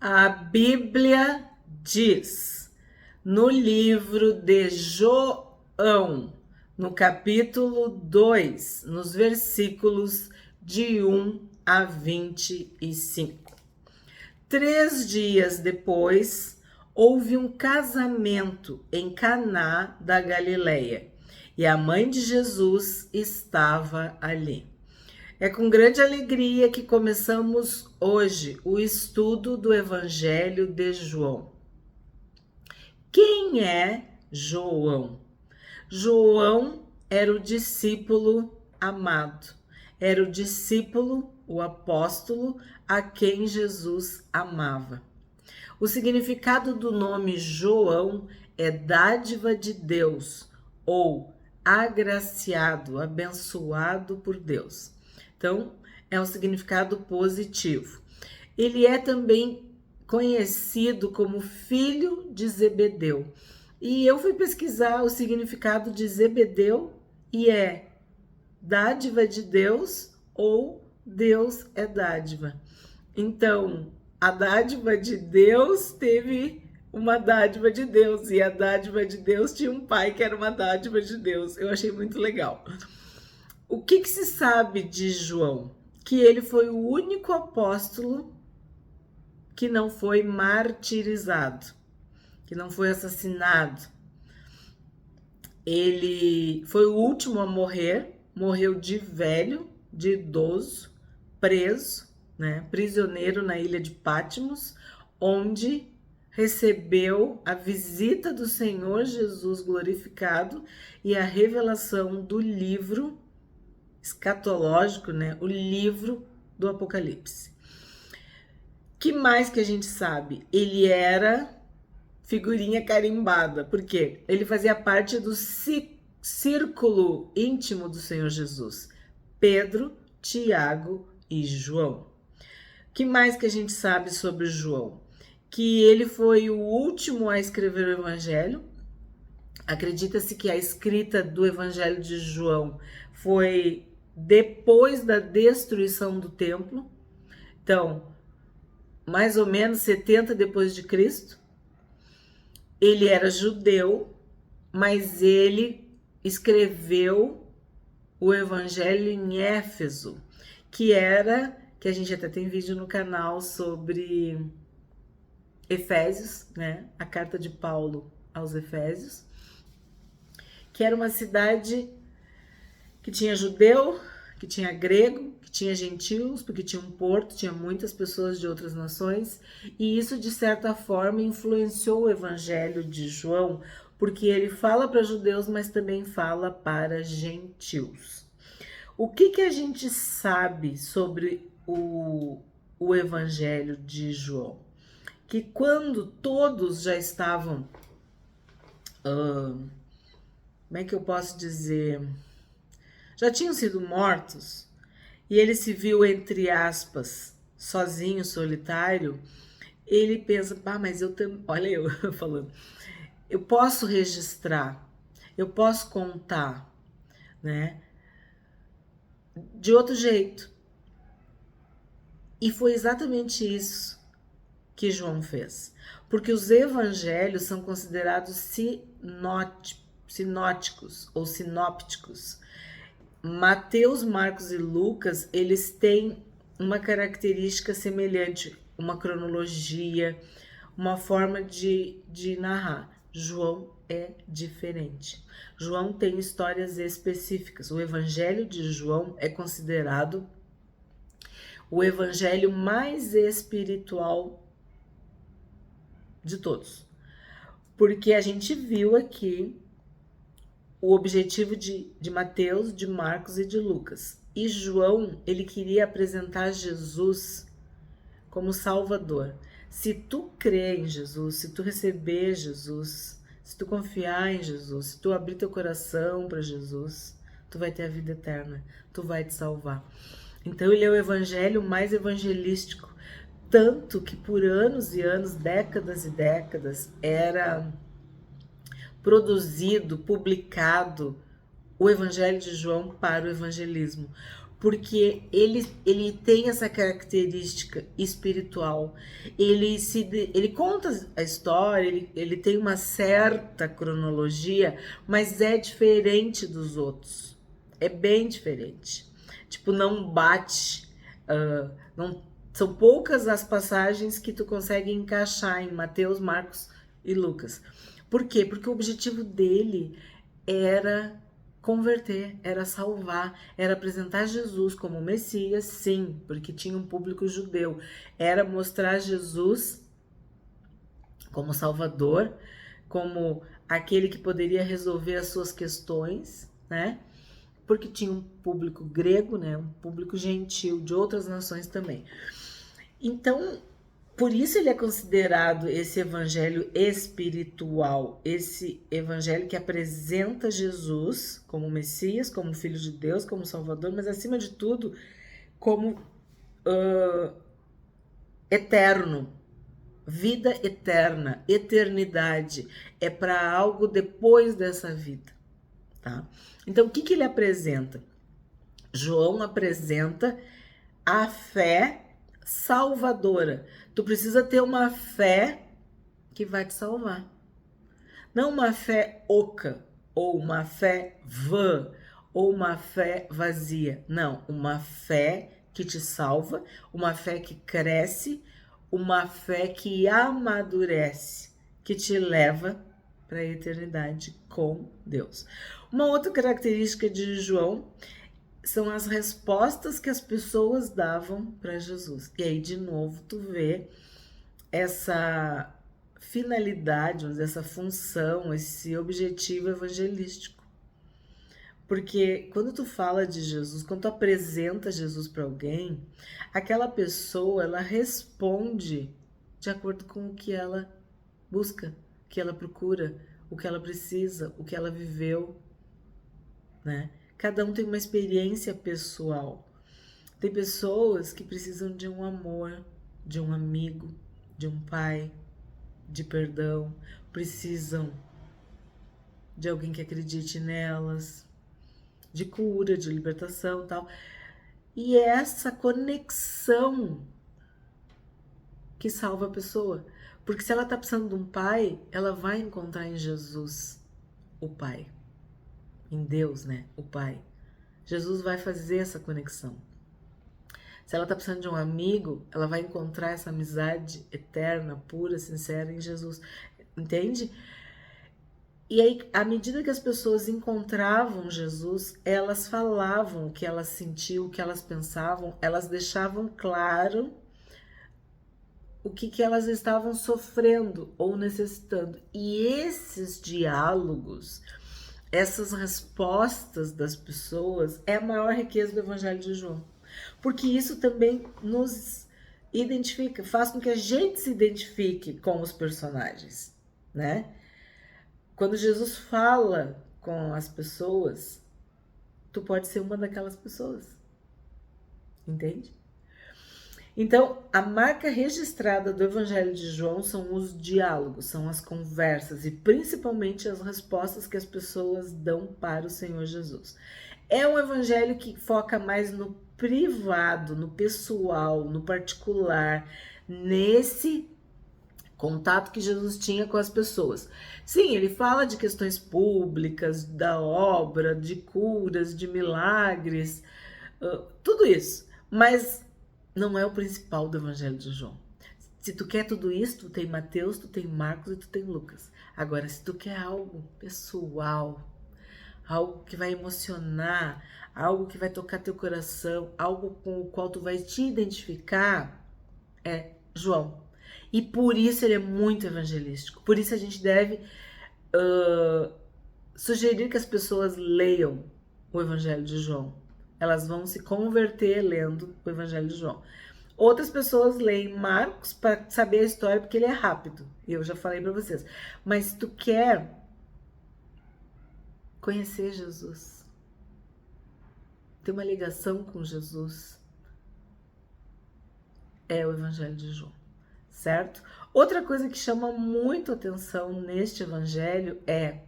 A Bíblia diz no livro de João, no capítulo 2, nos versículos de 1 a 25. 3 dias depois, houve um casamento em Caná da Galileia e a mãe de Jesus estava ali. É com grande alegria que começamos hoje o estudo do Evangelho de João. Quem é João? João era o discípulo amado, era o discípulo, o apóstolo a quem Jesus amava. O significado do nome João é dádiva de Deus ou agraciado, abençoado por Deus. Então, é um significado positivo. Ele é também conhecido como filho de Zebedeu. E eu fui pesquisar o significado de Zebedeu e é dádiva de Deus ou Deus é dádiva. Então, a dádiva de Deus teve uma dádiva de Deus e a dádiva de Deus tinha um pai que era uma dádiva de Deus. Eu achei muito legal. O que se sabe de João? Que ele foi o único apóstolo que não foi martirizado, que não foi assassinado. Ele foi o último a morrer, morreu de velho, de idoso, preso, né, prisioneiro na ilha de Patmos, onde recebeu a visita do Senhor Jesus glorificado e a revelação do livro escatológico, né, o livro do Apocalipse. Que mais que a gente sabe? Ele era figurinha carimbada, porque ele fazia parte do círculo íntimo do Senhor Jesus. Pedro, Tiago e João. Que mais que a gente sabe sobre João? Que ele foi o último a escrever o Evangelho. Acredita-se que a escrita do Evangelho de João foi depois da destruição do templo. Então, mais ou menos 70 depois de Cristo. Ele era judeu, mas ele escreveu o Evangelho em Éfeso, que a gente até tem vídeo no canal sobre Efésios, né? A carta de Paulo aos Efésios, que era uma cidade que tinha judeu, que tinha grego, que tinha gentios, porque tinha um porto, tinha muitas pessoas de outras nações, e isso de certa forma influenciou o Evangelho de João, porque ele fala para judeus, mas também fala para gentios. O que a gente sabe sobre o Evangelho de João? Que quando todos já estavam, como é que eu posso dizer, já tinham sido mortos, e ele se viu, entre aspas, sozinho, solitário, ele pensa, mas eu também, olha eu falando, eu posso registrar, eu posso contar, né, de outro jeito. E foi exatamente isso que João fez, porque os evangelhos são considerados sinóticos ou sinópticos. Mateus, Marcos e Lucas, eles têm uma característica semelhante, uma cronologia, uma forma de narrar. João é diferente. João tem histórias específicas. O Evangelho de João é considerado o evangelho mais espiritual de todos. Porque a gente viu aqui o objetivo de Mateus, de Marcos e de Lucas. E João, ele queria apresentar Jesus como Salvador. Se tu crer em Jesus, se tu receber Jesus, se tu confiar em Jesus, se tu abrir teu coração para Jesus, tu vai ter a vida eterna, tu vai te salvar. Então ele é o evangelho mais evangelístico, tanto que por anos e anos, décadas e décadas, era produzido, publicado o Evangelho de João para o evangelismo, porque ele tem essa característica espiritual. Ele conta a história, ele tem uma certa cronologia, mas é diferente dos outros. É bem diferente. Tipo, não bate. Não, são poucas as passagens que tu consegue encaixar em Mateus, Marcos e Lucas. Por quê? Porque o objetivo dele era converter, era salvar, era apresentar Jesus como Messias, sim, porque tinha um público judeu. Era mostrar Jesus como Salvador, como aquele que poderia resolver as suas questões, né? Porque tinha um público grego, né? Um público gentil de outras nações também. Então, por isso ele é considerado esse evangelho espiritual, esse evangelho que apresenta Jesus como Messias, como Filho de Deus, como Salvador, mas acima de tudo, como eterno, vida eterna, eternidade, é para algo depois dessa vida, tá? Então, o que ele apresenta? João apresenta a fé salvadora. Tu precisa ter uma fé que vai te salvar. Não uma fé oca, ou uma fé vã, ou uma fé vazia. Não, uma fé que te salva, uma fé que cresce, uma fé que amadurece, que te leva para a eternidade com Deus. Uma outra característica de João são as respostas que as pessoas davam para Jesus. E aí, de novo, tu vê essa finalidade, essa função, esse objetivo evangelístico. Porque quando tu fala de Jesus, quando tu apresenta Jesus para alguém, aquela pessoa, ela responde de acordo com o que ela busca, o que ela procura, o que ela precisa, o que ela viveu, né? Cada um tem uma experiência pessoal. Tem pessoas que precisam de um amor, de um amigo, de um pai, de perdão, precisam de alguém que acredite nelas, de cura, de libertação, tal. E é essa conexão que salva a pessoa. Porque se ela está precisando de um pai, ela vai encontrar em Jesus o pai. Em Deus, né? O pai. Jesus vai fazer essa conexão. Se ela está precisando de um amigo, ela vai encontrar essa amizade eterna, pura, sincera em Jesus. Entende? E aí, à medida que as pessoas encontravam Jesus, elas falavam o que elas sentiam, o que elas pensavam, elas deixavam claro o que elas estavam sofrendo ou necessitando. E esses diálogos, essas respostas das pessoas, é a maior riqueza do Evangelho de João. Porque isso também nos identifica, faz com que a gente se identifique com os personagens, né? Quando Jesus fala com as pessoas, tu pode ser uma daquelas pessoas, entende? Então, a marca registrada do Evangelho de João são os diálogos, são as conversas e principalmente as respostas que as pessoas dão para o Senhor Jesus. É um evangelho que foca mais no privado, no pessoal, no particular, nesse contato que Jesus tinha com as pessoas. Sim, ele fala de questões públicas, da obra, de curas, de milagres, tudo isso, mas não é o principal do Evangelho de João. Se tu quer tudo isso, tu tem Mateus, tu tem Marcos e tu tem Lucas. Agora, se tu quer algo pessoal, algo que vai emocionar, algo que vai tocar teu coração, algo com o qual tu vai te identificar, é João. E por isso ele é muito evangelístico. Por isso a gente deve sugerir que as pessoas leiam o Evangelho de João. Elas vão se converter lendo o Evangelho de João. Outras pessoas leem Marcos para saber a história porque ele é rápido. Eu já falei para vocês. Mas se tu quer conhecer Jesus, ter uma ligação com Jesus, é o Evangelho de João, certo? Outra coisa que chama muito atenção neste Evangelho é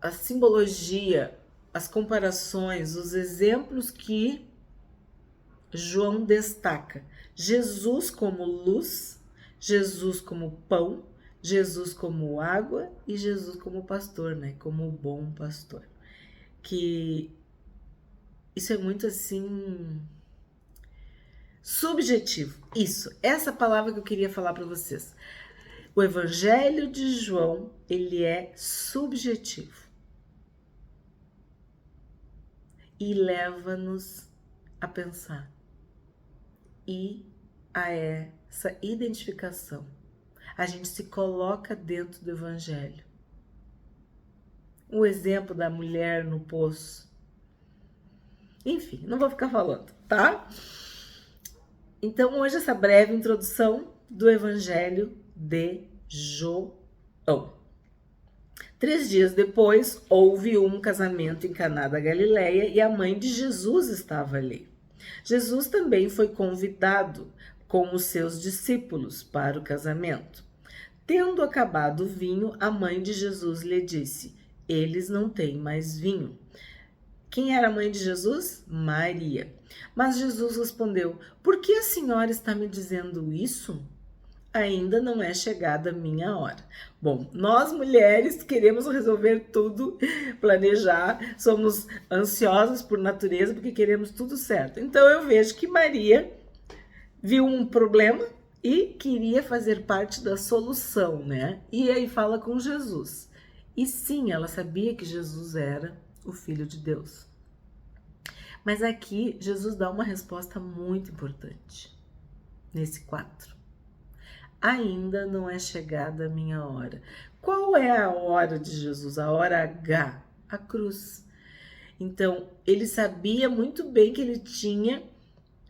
a simbologia, as comparações, os exemplos que João destaca. Jesus como luz, Jesus como pão, Jesus como água e Jesus como pastor, né? Como o bom pastor. Que isso é muito assim subjetivo. Isso, essa palavra que eu queria falar para vocês. O Evangelho de João, ele é subjetivo. E leva-nos a pensar. E a essa identificação. A gente se coloca dentro do Evangelho. O exemplo da mulher no poço. Enfim, não vou ficar falando, tá? Então, hoje essa breve introdução do Evangelho de João. 3 dias depois, houve um casamento em Caná da Galileia e a mãe de Jesus estava ali. Jesus também foi convidado com os seus discípulos para o casamento. Tendo acabado o vinho, a mãe de Jesus lhe disse: eles não têm mais vinho. Quem era a mãe de Jesus? Maria. Mas Jesus respondeu: por que a senhora está me dizendo isso? Ainda não é chegada a minha hora. Bom, nós mulheres queremos resolver tudo, planejar, somos ansiosas por natureza porque queremos tudo certo. Então eu vejo que Maria viu um problema e queria fazer parte da solução, né? E aí fala com Jesus. E sim, ela sabia que Jesus era o Filho de Deus. Mas aqui Jesus dá uma resposta muito importante nesse 4. Ainda não é chegada a minha hora. Qual é a hora de Jesus? A hora H, a cruz. Então, ele sabia muito bem que ele tinha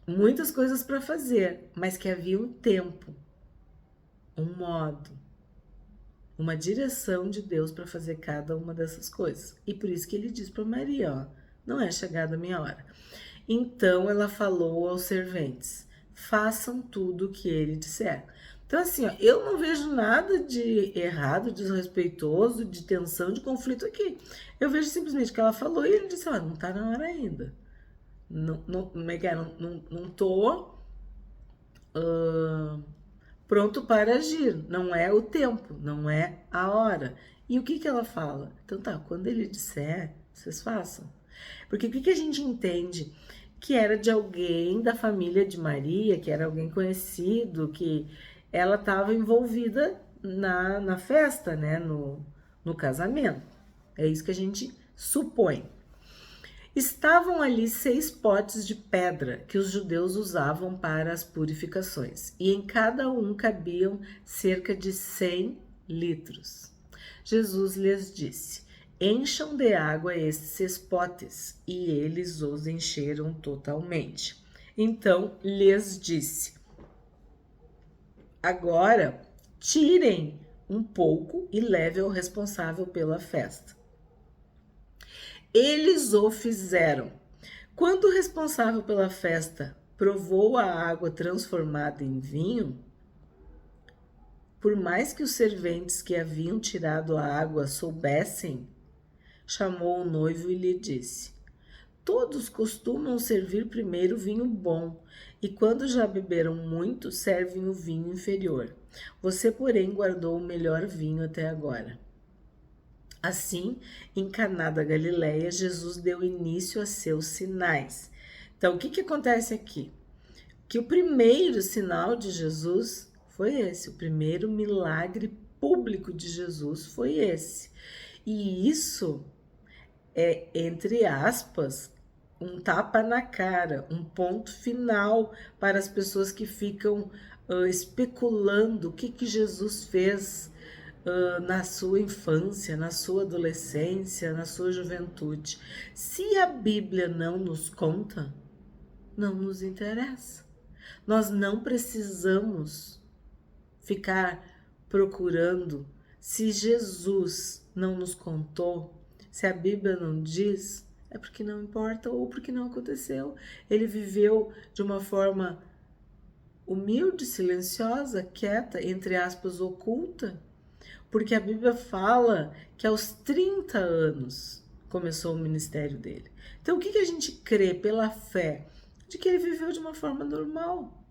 muitas coisas para fazer, mas que havia um tempo, um modo, uma direção de Deus para fazer cada uma dessas coisas. E por isso que ele diz para Maria, ó, não é chegada a minha hora. Então, ela falou aos serventes: façam tudo o que ele disser. Então, assim, ó, eu não vejo nada de errado, desrespeitoso, de tensão, de conflito aqui. Eu vejo simplesmente que ela falou e ele disse: ó, não tá na hora ainda. Não tô pronto para agir. Não é o tempo, não é a hora. E o que ela fala? Então tá, quando ele disser, vocês façam. Porque o que a gente entende? Que era de alguém da família de Maria, que era alguém conhecido, que ela estava envolvida na festa, né? No casamento. É isso que a gente supõe. Estavam ali 6 potes de pedra que os judeus usavam para as purificações, e em cada um cabiam cerca de 100 litros. Jesus lhes disse: encham de água esses potes, e eles os encheram totalmente. Então lhes disse: agora tirem um pouco e levem ao responsável pela festa. Eles o fizeram. Quando o responsável pela festa provou a água transformada em vinho, por mais que os serventes que haviam tirado a água soubessem, chamou o noivo e lhe disse: todos costumam servir primeiro vinho bom, e quando já beberam muito, servem o vinho inferior. Você, porém, guardou o melhor vinho até agora. Assim, em Caná da Galileia, Jesus deu início a seus sinais. Então, o que acontece aqui? Que o primeiro sinal de Jesus foi esse, o primeiro milagre público de Jesus foi esse. E isso é, entre aspas, um tapa na cara, um ponto final para as pessoas que ficam especulando o que Jesus fez na sua infância, na sua adolescência, na sua juventude. Se a Bíblia não nos conta, não nos interessa. Nós não precisamos ficar procurando. Se Jesus não nos contou, se a Bíblia não diz, é porque não importa ou porque não aconteceu. Ele viveu de uma forma humilde, silenciosa, quieta, entre aspas, oculta. Porque a Bíblia fala que aos 30 anos começou o ministério dele. Então, o que a gente crê pela fé? De que ele viveu de uma forma normal.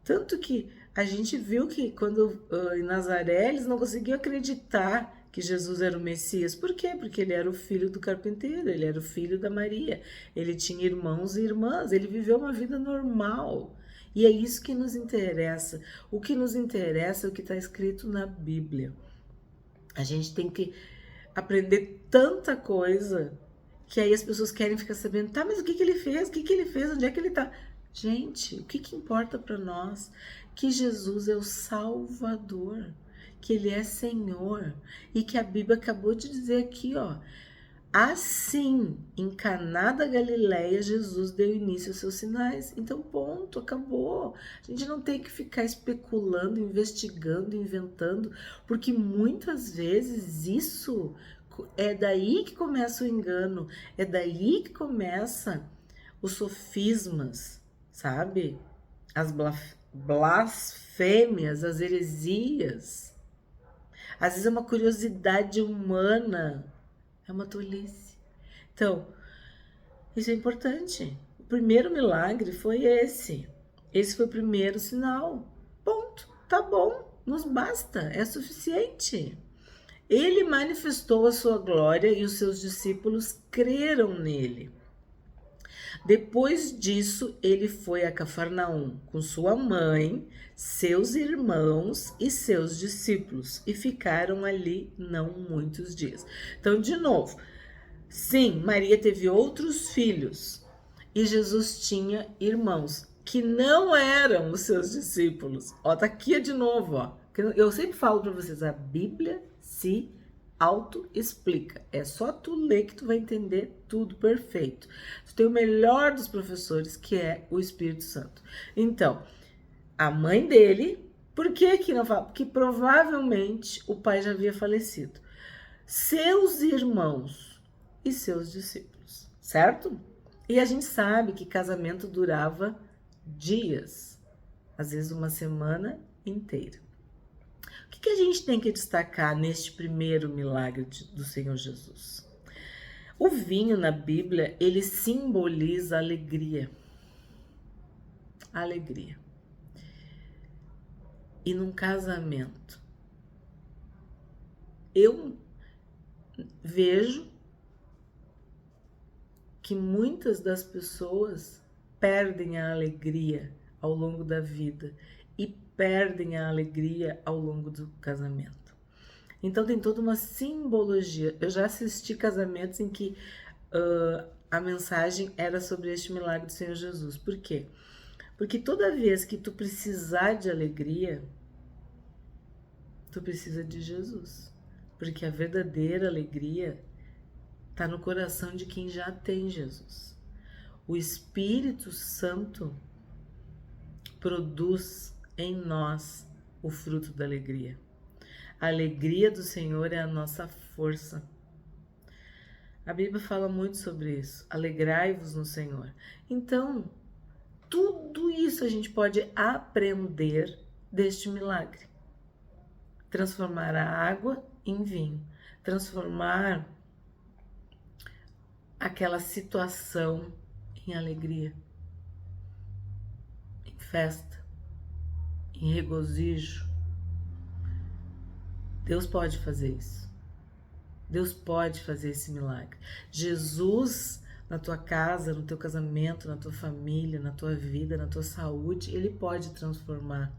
Tanto que a gente viu que quando em Nazaré eles não conseguiam acreditar que Jesus era o Messias. Por quê? Porque ele era o filho do carpinteiro, ele era o filho da Maria, ele tinha irmãos e irmãs, ele viveu uma vida normal. E é isso que nos interessa. O que nos interessa é o que está escrito na Bíblia. A gente tem que aprender tanta coisa que aí as pessoas querem ficar sabendo, tá, mas o que ele fez? O que ele fez? Onde é que ele tá? Gente, o que importa para nós? Que Jesus é o Salvador, que ele é Senhor e que a Bíblia acabou de dizer aqui, ó. Assim, em Caná da Galileia, Jesus deu início aos seus sinais. Então, ponto, acabou. A gente não tem que ficar especulando, investigando, inventando, porque muitas vezes isso é daí que começa o engano, é daí que começa os sofismas, sabe? As blasfêmias, as heresias. Às vezes é uma curiosidade humana. É uma tolice. Então, isso é importante. O primeiro milagre foi esse. Esse foi o primeiro sinal. Ponto. Tá bom. Nos basta. É suficiente. Ele manifestou a sua glória e os seus discípulos creram nele. Depois disso, ele foi a Cafarnaum com sua mãe, seus irmãos e seus discípulos e ficaram ali não muitos dias. Então, de novo, sim, Maria teve outros filhos e Jesus tinha irmãos que não eram os seus discípulos. Ó, tá aqui de novo, ó. Eu sempre falo para vocês, a Bíblia se auto-explica. É só tu ler que tu vai entender tudo perfeito. Tu tem o melhor dos professores, que é o Espírito Santo. Então, a mãe dele, por que não fala? Porque provavelmente o pai já havia falecido. Seus irmãos e seus discípulos, certo? E a gente sabe que casamento durava dias, às vezes uma semana inteira. O que a gente tem que destacar neste primeiro milagre do Senhor Jesus? O vinho na Bíblia, ele simboliza alegria. Alegria. E num casamento, eu vejo que muitas das pessoas perdem a alegria ao longo da vida e perdem a alegria ao longo do casamento. Então tem toda uma simbologia. Eu já assisti casamentos em que a mensagem era sobre este milagre do Senhor Jesus. Por quê? Porque toda vez que tu precisar de alegria, tu precisa de Jesus. Porque a verdadeira alegria está no coração de quem já tem Jesus. O Espírito Santo produz em nós o fruto da alegria. A alegria do Senhor é a nossa força. A Bíblia fala muito sobre isso. Alegrai-vos no Senhor. Então, tudo isso a gente pode aprender deste milagre. Transformar a água em vinho. Transformar aquela situação em alegria, em festa, em regozijo. Deus pode fazer isso. Deus pode fazer esse milagre. Jesus, na tua casa, no teu casamento, na tua família, na tua vida, na tua saúde, ele pode transformar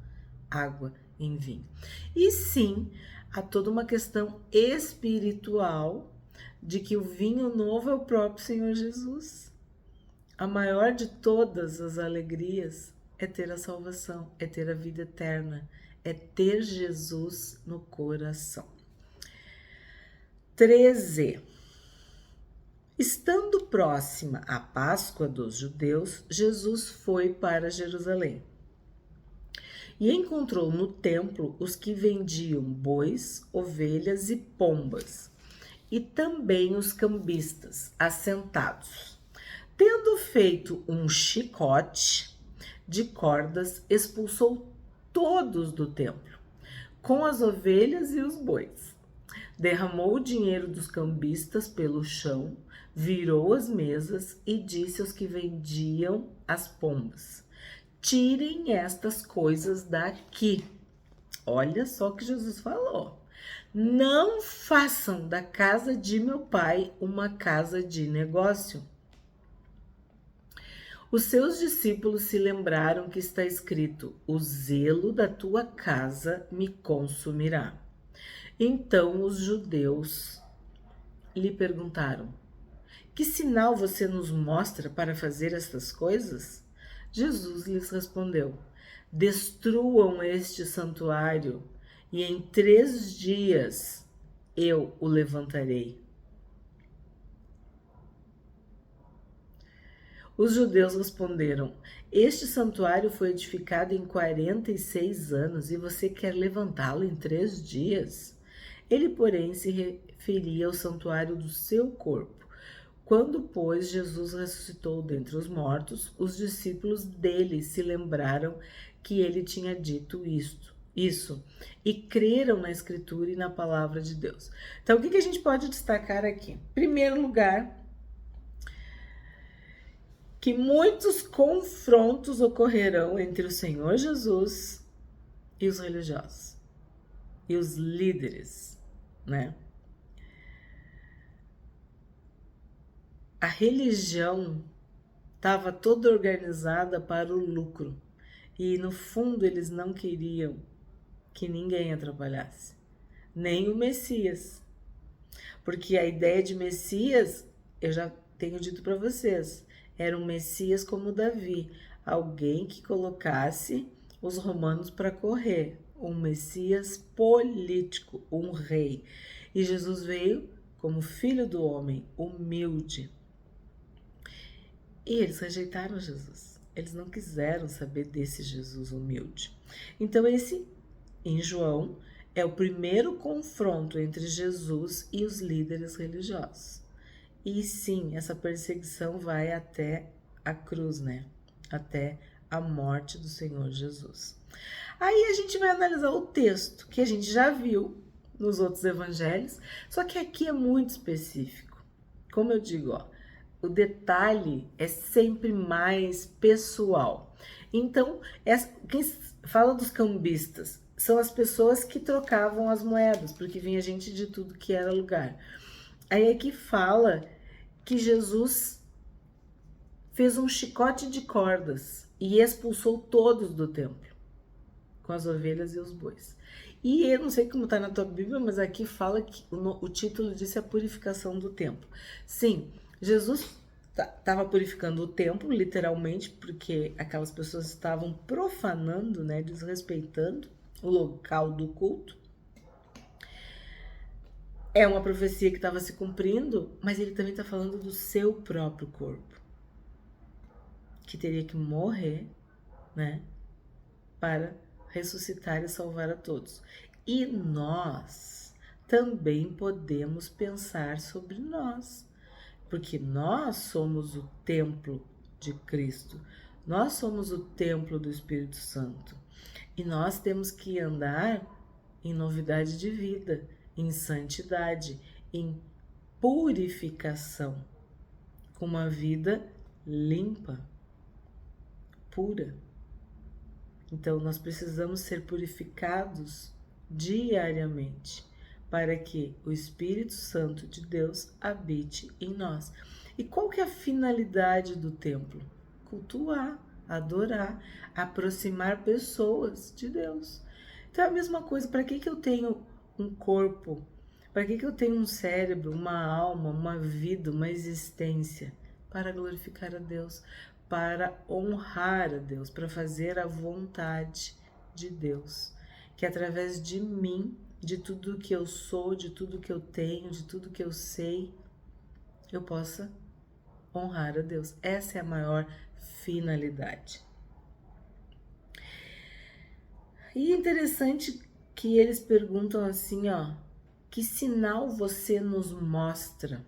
água em vinho. E sim, há toda uma questão espiritual de que o vinho novo é o próprio Senhor Jesus. A maior de todas as alegrias é ter a salvação, é ter a vida eterna, é ter Jesus no coração. 13. Estando próxima a Páscoa dos judeus, Jesus foi para Jerusalém e encontrou no templo os que vendiam bois, ovelhas e pombas, e também os cambistas assentados. Tendo feito um chicote de cordas, expulsou todos do templo, com as ovelhas e os bois. Derramou o dinheiro dos cambistas pelo chão, virou as mesas e disse aos que vendiam as pombas: tirem estas coisas daqui. Olha só o que Jesus falou. Não façam da casa de meu pai uma casa de negócio. Os seus discípulos se lembraram que está escrito: o zelo da tua casa me consumirá. Então os judeus lhe perguntaram: que sinal você nos mostra para fazer estas coisas? Jesus lhes respondeu: destruam este santuário e em 3 dias eu o levantarei. Os judeus responderam: este santuário foi edificado em 46 anos e você quer levantá-lo em 3 dias? Ele, porém, se referia ao santuário do seu corpo. Quando, pois, Jesus ressuscitou dentre os mortos, os discípulos dele se lembraram que ele tinha dito isso, e creram na Escritura e na palavra de Deus. Então, o que a gente pode destacar aqui? Em primeiro lugar, que muitos confrontos ocorrerão entre o Senhor Jesus e os religiosos, e os líderes, né? A religião estava toda organizada para o lucro e no fundo eles não queriam que ninguém atrapalhasse, nem o Messias, porque a ideia de Messias, eu já tenho dito para vocês, era um Messias como Davi, alguém que colocasse os romanos para correr, um Messias político, um rei. E Jesus veio como filho do homem, humilde. E eles rejeitaram Jesus. Eles não quiseram saber desse Jesus humilde. Então esse, em João, é o primeiro confronto entre Jesus e os líderes religiosos. E sim, essa perseguição vai até a cruz, né? Até a morte do Senhor Jesus. Aí a gente vai analisar o texto, que a gente já viu nos outros evangelhos, só que aqui é muito específico. Como eu digo, ó, o detalhe é sempre mais pessoal. Então, quem fala dos cambistas são as pessoas que trocavam as moedas, porque vinha gente de tudo que era lugar. Aí aqui fala que Jesus fez um chicote de cordas e expulsou todos do templo, com as ovelhas e os bois. E eu não sei como está na tua Bíblia, mas aqui fala que o título diz a purificação do templo. Sim, Jesus estava purificando o templo, literalmente, porque aquelas pessoas estavam profanando, né, desrespeitando o local do culto. É uma profecia que estava se cumprindo, mas ele também está falando do seu próprio corpo, que teria que morrer, né, para ressuscitar e salvar a todos. E nós também podemos pensar sobre nós, porque nós somos o templo de Cristo, nós somos o templo do Espírito Santo, e nós temos que andar em novidade de vida, em santidade, em purificação, com uma vida limpa, pura. Então, nós precisamos ser purificados diariamente para que o Espírito Santo de Deus habite em nós. E qual que é a finalidade do templo? Cultuar, adorar, aproximar pessoas de Deus. Então, é a mesma coisa, para que eu tenho um corpo? Para que eu tenho um cérebro, uma alma, uma vida, uma existência? Para glorificar a Deus, para honrar a Deus, para fazer a vontade de Deus. Que através de mim, de tudo que eu sou, de tudo que eu tenho, de tudo que eu sei, eu possa honrar a Deus. Essa é a maior finalidade. E é interessante que eles perguntam assim, ó, que sinal você nos mostra?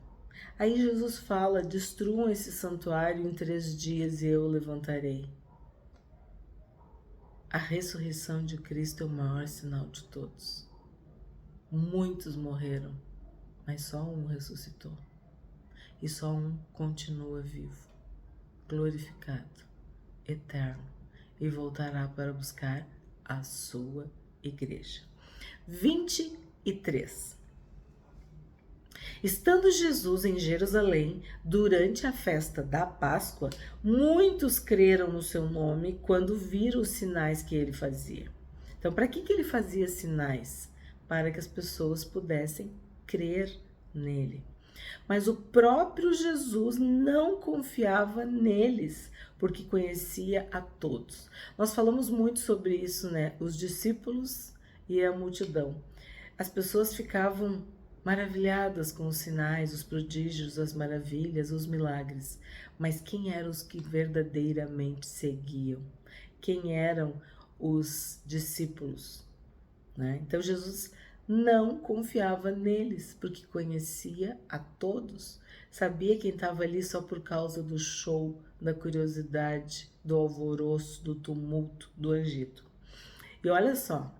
Aí Jesus fala, destruam esse santuário em 3 dias e eu o levantarei. A ressurreição de Cristo é o maior sinal de todos. Muitos morreram, mas só um ressuscitou. E só um continua vivo, glorificado, eterno, e voltará para buscar a sua igreja. 23. Estando Jesus em Jerusalém durante a festa da Páscoa, muitos creram no seu nome quando viram os sinais que ele fazia. Então, para que ele fazia sinais? Para que as pessoas pudessem crer nele. Mas o próprio Jesus não confiava neles, porque conhecia a todos. Nós falamos muito sobre isso, né? Os discípulos e a multidão. As pessoas ficavam maravilhadas com os sinais, os prodígios, as maravilhas, os milagres. Mas quem eram os que verdadeiramente seguiam? Quem eram os discípulos? Né? Então Jesus não confiava neles, porque conhecia a todos. Sabia quem estava ali só por causa do show, da curiosidade, do alvoroço, do tumulto, do agito. E olha só,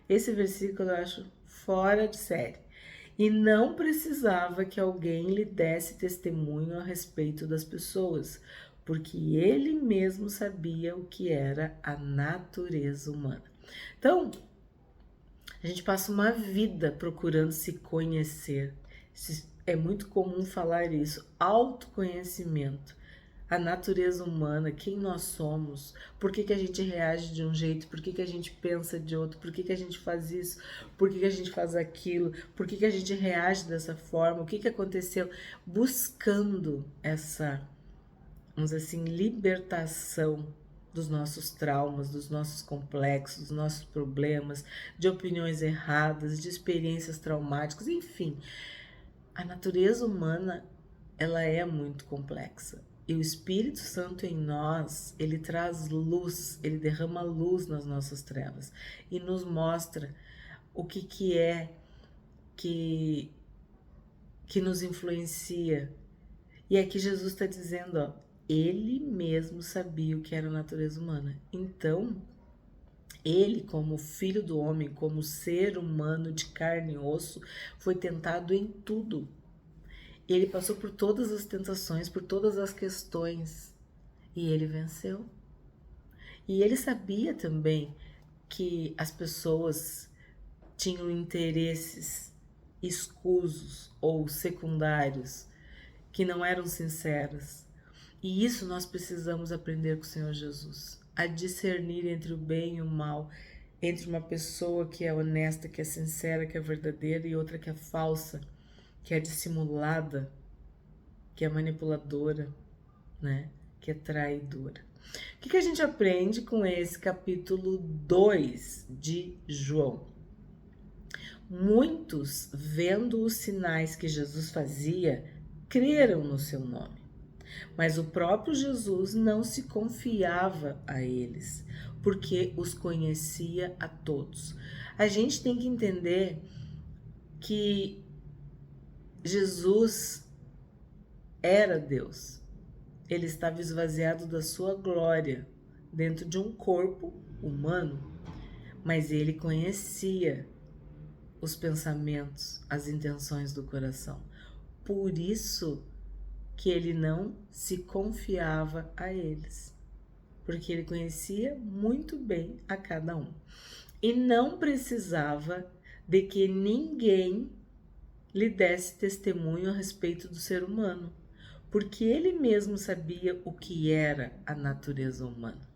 esse versículo eu acho fora de série. E não precisava que alguém lhe desse testemunho a respeito das pessoas, porque ele mesmo sabia o que era a natureza humana. Então, a gente passa uma vida procurando se conhecer. É muito comum falar isso, autoconhecimento. A natureza humana, quem nós somos, por que a gente reage de um jeito, por que a gente pensa de outro, por que a gente faz isso, por que a gente faz aquilo, por que a gente reage dessa forma, o que aconteceu, buscando essa, vamos dizer assim, libertação dos nossos traumas, dos nossos complexos, dos nossos problemas, de opiniões erradas, de experiências traumáticas, enfim. A natureza humana, ela é muito complexa. E o Espírito Santo em nós, ele traz luz, ele derrama luz nas nossas trevas e nos mostra o que é que nos influencia. E aqui Jesus está dizendo, ó, ele mesmo sabia o que era a natureza humana. Então, ele, como filho do homem, como ser humano de carne e osso, foi tentado em tudo. Ele passou por todas as tentações, por todas as questões, e ele venceu. E ele sabia também que as pessoas tinham interesses escusos ou secundários, que não eram sinceros. E isso nós precisamos aprender com o Senhor Jesus, a discernir entre o bem e o mal, entre uma pessoa que é honesta, que é sincera, que é verdadeira, e outra que é falsa, que é dissimulada, que é manipuladora, né? Que é traidora. O que a gente aprende com esse capítulo 2 de João? Muitos, vendo os sinais que Jesus fazia, creram no seu nome. Mas o próprio Jesus não se confiava a eles, porque os conhecia a todos. A gente tem que entender que Jesus era Deus. Ele estava esvaziado da sua glória dentro de um corpo humano, mas ele conhecia os pensamentos, as intenções do coração. Por isso que ele não se confiava a eles, porque ele conhecia muito bem a cada um. E não precisava de que ninguém lhe desse testemunho a respeito do ser humano, porque ele mesmo sabia o que era a natureza humana.